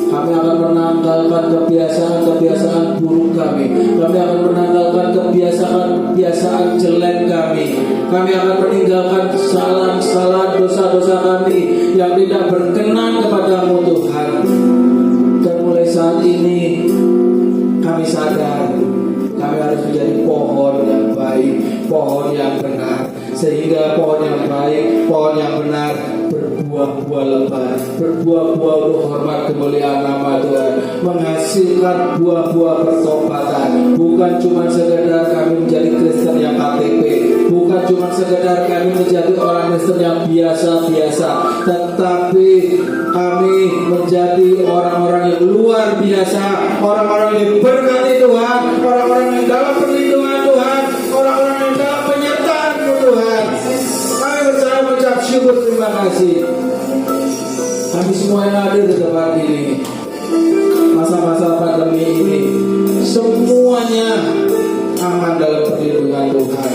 Speaker 1: Kami akan menanggalkan kebiasaan-kebiasaan buruk kami. Kami akan menanggalkan kebiasaan jelek kami. Kami akan meninggalkan kesalahan-kesalahan dosa-dosa kami yang tidak berkenan kepadamu Tuhan. Dan mulai saat ini kami sadar kami harus menjadi pohon yang baik, pohon yang benar, sehingga pohon yang baik, pohon yang benar berbuah-buah lebat, berbuah-buah untuk hormat kemuliaan nama Tuhan, menghasilkan buah-buah pertobatan. Bukan cuma sekedar kami menjadi Kristen yang KTP, bukan cuma sekedar kami menjadi orang Kristen yang biasa-biasa, tetapi kami menjadi orang-orang yang luar biasa, orang-orang yang diberkati Tuhan, orang-orang yang dalam perlindungan Tuhan, orang-orang yang dalam penyertaan-Mu Tuhan. Kami bersama mengucap syukur, terima kasih. Kami semua yang hadir di tempat ini, masa-masa pandemi ini, semuanya aman dalam perlindungan Tuhan.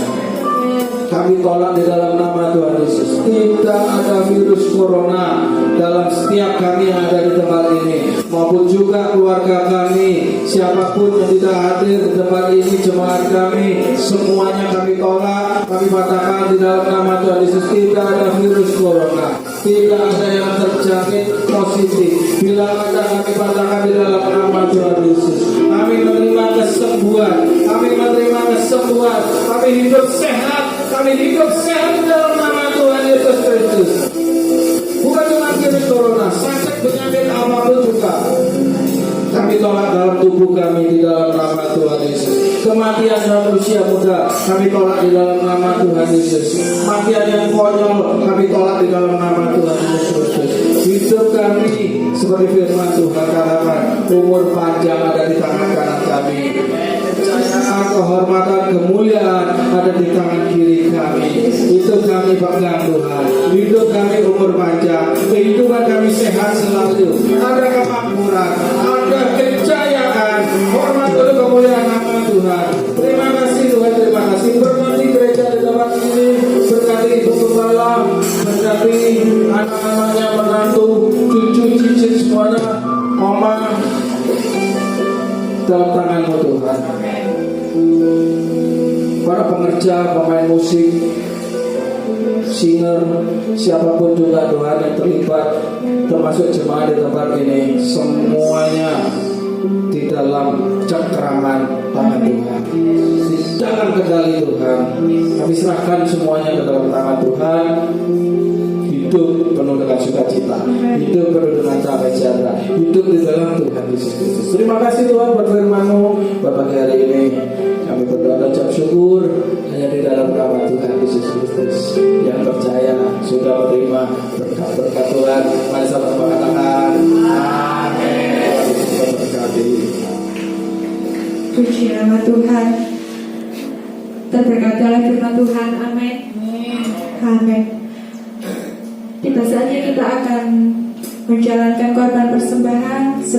Speaker 1: Kami tolak di dalam nama Tuhan Yesus, tidak ada virus corona dalam setiap kami yang ada di tempat ini, maupun juga keluarga kami, siapapun yang tidak hadir di tempat ini, jemaat kami, semuanya kami tolak. Kami katakan di dalam nama Tuhan Yesus, tidak ada virus corona, tidak ada yang terjangkit positif. Bila ada, kami katakan di dalam nama Tuhan Yesus, kami menerima kesembuhan, kami menerima kesembuhan, kami hidup sehat, kami hidup sehat di dalam nama Tuhan Yesus Kristus. Bukan cuma virus corona, sakit penyakit apapun juga kami tolak dalam tubuh kami di dalam nama Tuhan Yesus. Kematian dalam usia muda kami tolak di dalam nama Tuhan Yesus. Kematian yang konyol kami tolak di dalam nama Tuhan Yesus Kristus. Hidup kami seperti firman Tuhan katakan, umur panjang ada di tangan kanan kami, kejayaan, kehormatan, kemuliaan ada di tangan kiri kami. Itu kami pegang Tuhan. Hidup kami umur panjang, kehidupan kami sehat selalu, ada kemakmuran, ada kejayaan, hormat untuk kemuliaan nama Tuhan. Terima kasih Tuhan, terima kasih. Berkati gereja di tempat ini, berkati Ibu Gembala, memberkati anak-anaknya, menantu, cucu, cicit semuanya, mama, dalam tangan-Mu Tuhan. Para pengerja, pemain musik, singer, siapapun juga Tuhan yang terlibat, termasuk jemaat di tempat ini, semuanya di dalam cengkraman tangan Tuhan, di dalam kendali Tuhan. Kami serahkan semuanya ke dalam tangan Tuhan. Hidup penuh dengan sukacita, hidup penuh dengan damai sejahtera, hidup di dalam Tuhan Yesus Kristus. Terima kasih Tuhan buat firman-Mu pada pagi hari ini. Kami berdoa dan ucap syukur hanya di dalam nama Tuhan Yesus Kristus. Yang percaya sudah menerima berkat-berkat Tuhan. Mari sama-sama katakan amin. Berkati.
Speaker 2: Puji nama Tuhan. Terberkati oleh firman Tuhan. Amin. Amin. Kita saatnya kita akan menjalankan korban persembahan.